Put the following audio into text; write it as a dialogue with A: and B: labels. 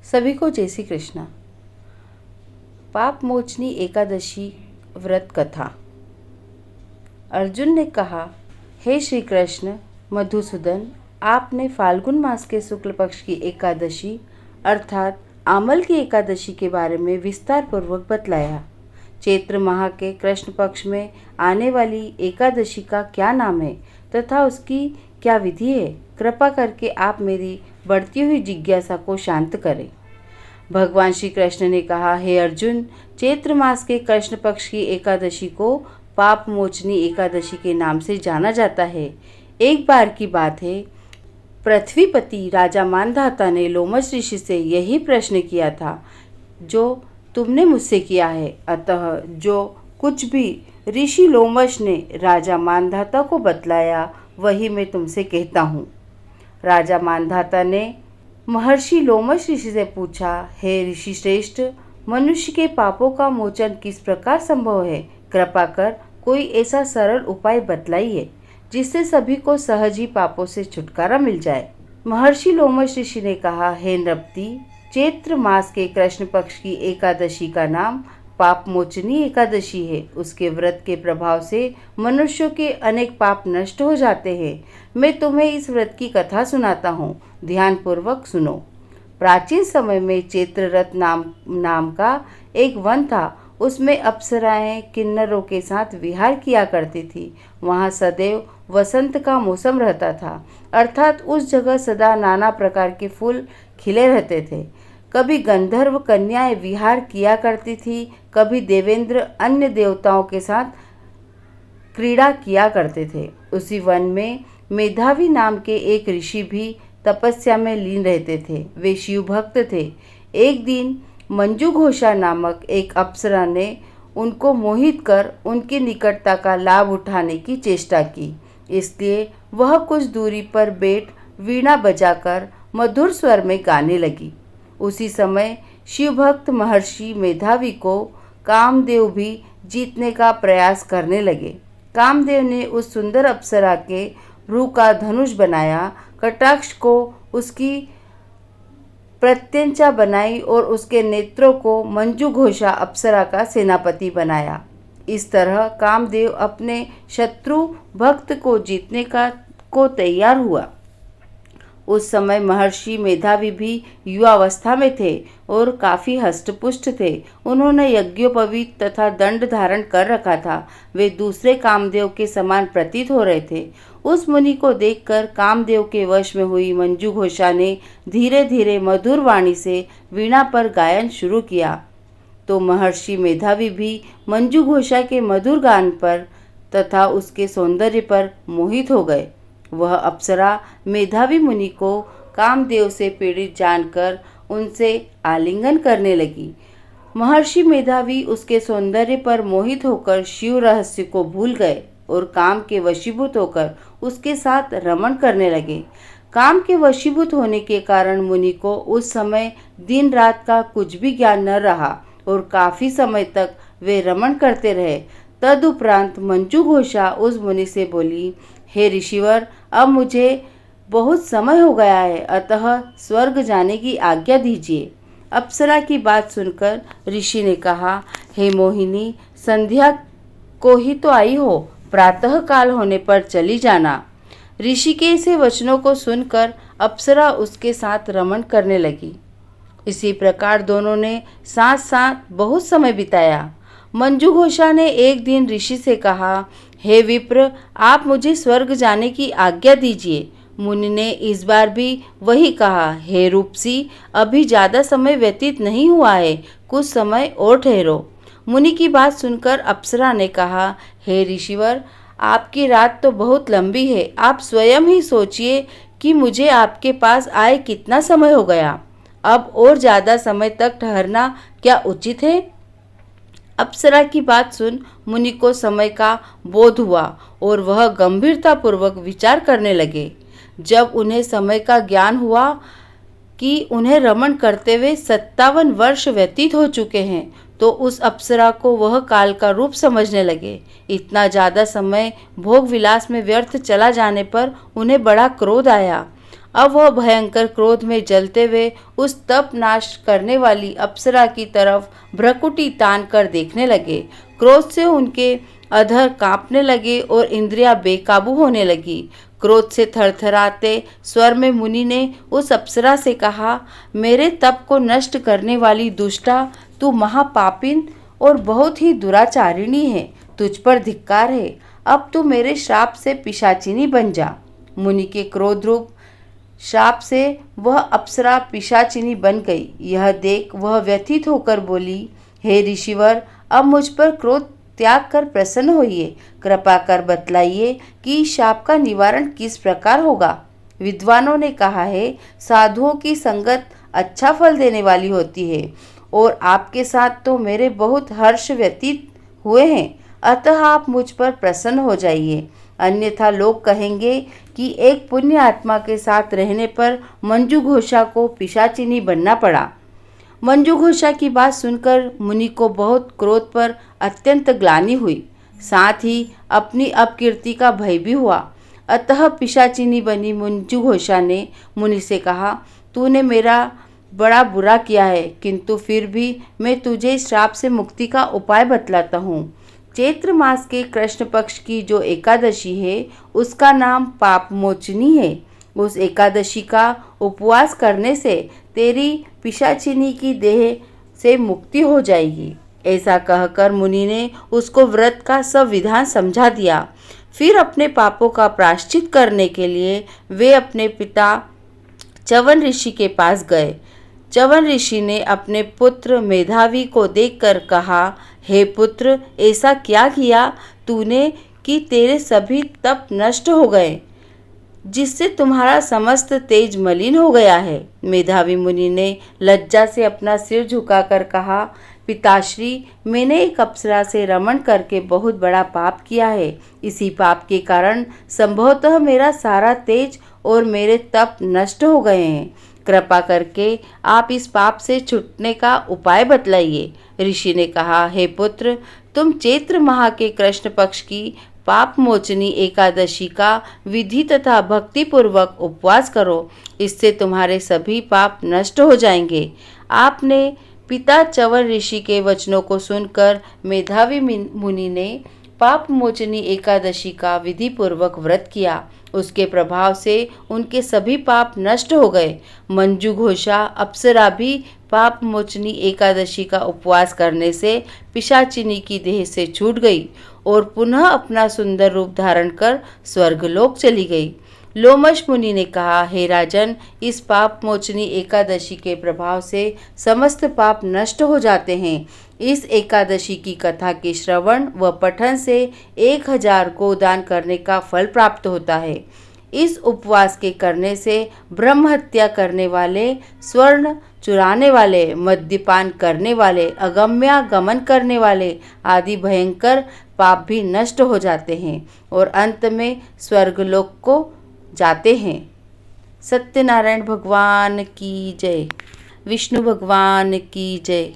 A: सभी को जय श्री कृष्णा। पाप मोचनी एकादशी व्रत कथा। अर्जुन ने कहा, हे श्री कृष्ण मधुसूदन, आपने फाल्गुन मास के शुक्ल पक्ष की एकादशी अर्थात आमल की एकादशी के बारे में विस्तार पूर्वक बतलाया। चैत्र माह के कृष्ण पक्ष में आने वाली एकादशी का क्या नाम है तथा उसकी क्या विधि है, कृपा करके आप मेरी बढ़ती हुई जिज्ञासा को शांत करें। भगवान श्री कृष्ण ने कहा, हे अर्जुन, चैत्र मास के कृष्ण पक्ष की एकादशी को पाप मोचनी एकादशी के नाम से जाना जाता है। एक बार की बात है, पृथ्वीपति राजा मानधाता ने लोमश ऋषि से यही प्रश्न किया था जो तुमने मुझसे किया है। अतः जो कुछ भी ऋषि लोमश ने राजा मानधाता को बतलाया वही मैं तुमसे कहता हूँ। राजा मानधाता ने महर्षि लोमश ऋषि से पूछा, हे ऋषि श्रेष्ठ, मनुष्य के पापों का मोचन किस प्रकार संभव है? कृपा कर कोई ऐसा सरल उपाय बतलाइए जिससे सभी को सहज ही पापों से छुटकारा मिल जाए। महर्षि लोमश ऋषि ने कहा, हे नृपति, चैत्र मास के कृष्ण पक्ष की एकादशी का नाम पाप मोचनी एकादशी है। उसके व्रत के प्रभाव से मनुष्यों के अनेक पाप नष्ट हो जाते हैं। मैं तुम्हें इस व्रत की कथा सुनाता हूँ, ध्यानपूर्वक सुनो। प्राचीन समय में चैत्ररथ नाम का एक वन था। उसमें अप्सराएं किन्नरों के साथ विहार किया करती थी। वहाँ सदैव वसंत का मौसम रहता था, अर्थात उस जगह सदा नाना प्रकार के फूल खिले रहते थे। कभी गंधर्व कन्याएं विहार किया करती थी, कभी देवेंद्र अन्य देवताओं के साथ क्रीड़ा किया करते थे। उसी वन में मेधावी नाम के एक ऋषि भी तपस्या में लीन रहते थे। वे शिव भक्त थे। एक दिन मंजू घोषा नामक एक अप्सरा ने उनको मोहित कर उनकी निकटता का लाभ उठाने की चेष्टा की। इसलिए वह कुछ दूरी पर बैठ वीणा बजाकर मधुर स्वर में गाने लगी। उसी समय शिवभक्त महर्षि मेधावी को कामदेव भी जीतने का प्रयास करने लगे। कामदेव ने उस सुंदर अप्सरा के भ्रू का धनुष बनाया, कटाक्ष को उसकी प्रत्यंचा बनाई और उसके नेत्रों को मंजू घोषा अप्सरा का सेनापति बनाया। इस तरह कामदेव अपने शत्रु भक्त को जीतने को तैयार हुआ। उस समय महर्षि मेधावी भी युवावस्था में थे और काफ़ी हष्टपुष्ट थे। उन्होंने यज्ञोपवीत तथा दंड धारण कर रखा था। वे दूसरे कामदेव के समान प्रतीत हो रहे थे। उस मुनि को देखकर कामदेव के वश में हुई मंजू घोषा ने धीरे धीरे मधुर वाणी से वीणा पर गायन शुरू किया तो महर्षि मेधावी भी मंजू घोषा के मधुर गान पर तथा उसके सौंदर्य पर मोहित हो गए। वह अप्सरा मेधावी मुनि को कामदेव से पीड़ित जानकर उनसे आलिंगन करने लगी। महर्षि मेधावी उसके सौंदर्य पर मोहित होकर शिव रहस्य को भूल गए और काम के वशीभूत होकर उसके साथ रमण करने लगे। काम के वशीभूत होने के कारण मुनि को उस समय दिन रात का कुछ भी ज्ञान न रहा और काफी समय तक वे रमण करते रहे। तदुपरांत मंजू घोषा उस मुनि से बोली, हे ऋषिवर, अब मुझे बहुत समय हो गया है, अतः स्वर्ग जाने की आज्ञा दीजिए। अप्सरा की बात सुनकर ऋषि ने कहा, हे मोहिनी, संध्या को ही तो आई हो, प्रातः काल होने पर चली जाना। ऋषि के ऐसे वचनों को सुनकर अप्सरा उसके साथ रमण करने लगी। इसी प्रकार दोनों ने साथ साथ बहुत समय बिताया। मंजू घोषा ने एक दिन ऋषि से कहा, हे विप्र, आप मुझे स्वर्ग जाने की आज्ञा दीजिए। मुनि ने इस बार भी वही कहा, हे रूपसी, अभी ज़्यादा समय व्यतीत नहीं हुआ है, कुछ समय और ठहरो। मुनि की बात सुनकर अप्सरा ने कहा, हे ऋषिवर, आपकी रात तो बहुत लंबी है, आप स्वयं ही सोचिए कि मुझे आपके पास आए कितना समय हो गया। अब और ज़्यादा समय तक ठहरना क्या उचित है? अप्सरा की बात सुन मुनि को समय का बोध हुआ और वह गंभीरतापूर्वक विचार करने लगे। जब उन्हें समय का ज्ञान हुआ कि उन्हें रमण करते हुए 57 वर्ष व्यतीत हो चुके हैं, तो उस अप्सरा को वह काल का रूप समझने लगे। इतना ज़्यादा समय भोग विलास में व्यर्थ चला जाने पर उन्हें बड़ा क्रोध आया। अब वह भयंकर क्रोध में जलते हुए उस तप नाश करने वाली अप्सरा की तरफ भ्रकुटी तान कर देखने लगे। क्रोध से उनके अधर कांपने लगे और इंद्रियां बेकाबू होने लगी। क्रोध से थरथराते स्वर में मुनि ने उस अप्सरा से कहा, मेरे तप को नष्ट करने वाली दुष्टा, तू महापापिन और बहुत ही दुराचारिणी है। तुझ पर धिक्कार है। अब तू मेरे श्राप से पिशाचिनी बन जा। मुनि के क्रोध रूप श्राप से वह अप्सरा पिशाचिनी बन गई। यह देख वह व्यथित होकर बोली, हे ऋषिवर, अब मुझ पर क्रोध त्याग कर प्रसन्न होइए। कृपा कर बतलाइए कि शाप का निवारण किस प्रकार होगा। विद्वानों ने कहा है, साधुओं की संगत अच्छा फल देने वाली होती है और आपके साथ तो मेरे बहुत हर्ष व्यतीत हुए हैं, अतः आप मुझ पर प्रसन्न हो जाइए। अन्यथा लोग कहेंगे कि एक पुण्य आत्मा के साथ रहने पर मंजू घोषा को पिशाचिनी बनना पड़ा। मंजू घोषा की बात सुनकर मुनि को बहुत क्रोध पर अत्यंत ग्लानि हुई, साथ ही अपनी अपकीर्ति का भय भी हुआ। अतः पिशाचिनी बनी मंजू घोषा ने मुनि से कहा, तूने मेरा बड़ा बुरा किया है, किंतु फिर भी मैं तुझे श्राप से मुक्ति का उपाय बतलाता हूँ। चैत्र मास के कृष्ण पक्ष की जो एकादशी है उसका नाम पाप मोचनी है। उस एकादशी का उपवास करने से तेरी पिशाचिनी की देह से मुक्ति हो जाएगी। ऐसा कहकर मुनि ने उसको व्रत का सब विधान समझा दिया। फिर अपने पापों का प्रायश्चित करने के लिए वे अपने पिता च्यवन ऋषि के पास गए। च्यवन ऋषि ने अपने पुत्र मेधावी को देखकर कहा, हे पुत्र, ऐसा क्या किया तूने कि तेरे सभी तप नष्ट हो गए, जिससे तुम्हारा समस्त तेज मलिन हो गया है। मेधावी मुनि ने लज्जा से अपना सिर झुकाकर कहा, पिताश्री, मैंने एक अप्सरा से रमण करके बहुत बड़ा पाप किया है। इसी पाप के कारण संभवतः मेरा सारा तेज और मेरे तप नष्ट हो गए हैं। कृपा करके आप इस पाप से छूटने का उपाय बतलाइए। ऋषि ने कहा, हे पुत्र, तुम चैत्र माह के कृष्ण पक्ष की पाप मोचनी एकादशी का विधि तथा भक्ति पूर्वक उपवास करो। इससे तुम्हारे सभी पाप नष्ट हो जाएंगे। आपने पिता च्यवन ऋषि के वचनों को सुनकर मेधावी मुनि ने पाप मोचनी एकादशी का विधि पूर्वक व्रत किया। उसके प्रभाव से उनके सभी पाप नष्ट हो गए। मंजू घोषा अप्सरा भी पाप मोचनी एकादशी का उपवास करने से पिशाचिनी की देह से छूट गई और पुनः अपना सुंदर रूप धारण कर स्वर्गलोक चली गई। लोमश मुनि ने कहा, हे राजन, इस पाप मोचनी एकादशी के प्रभाव से समस्त पाप नष्ट हो जाते हैं। इस एकादशी की कथा के श्रवण व पठन से 1000 गोदान करने का फल प्राप्त होता है। इस उपवास के करने से ब्रह्म हत्या करने वाले, स्वर्ण चुराने वाले, मद्यपान करने वाले, अगम्यागमन करने वाले आदि भयंकर पाप भी नष्ट हो जाते हैं और अंत में स्वर्गलोक को जाते हैं। सत्यनारायण भगवान की जय। विष्णु भगवान की जय।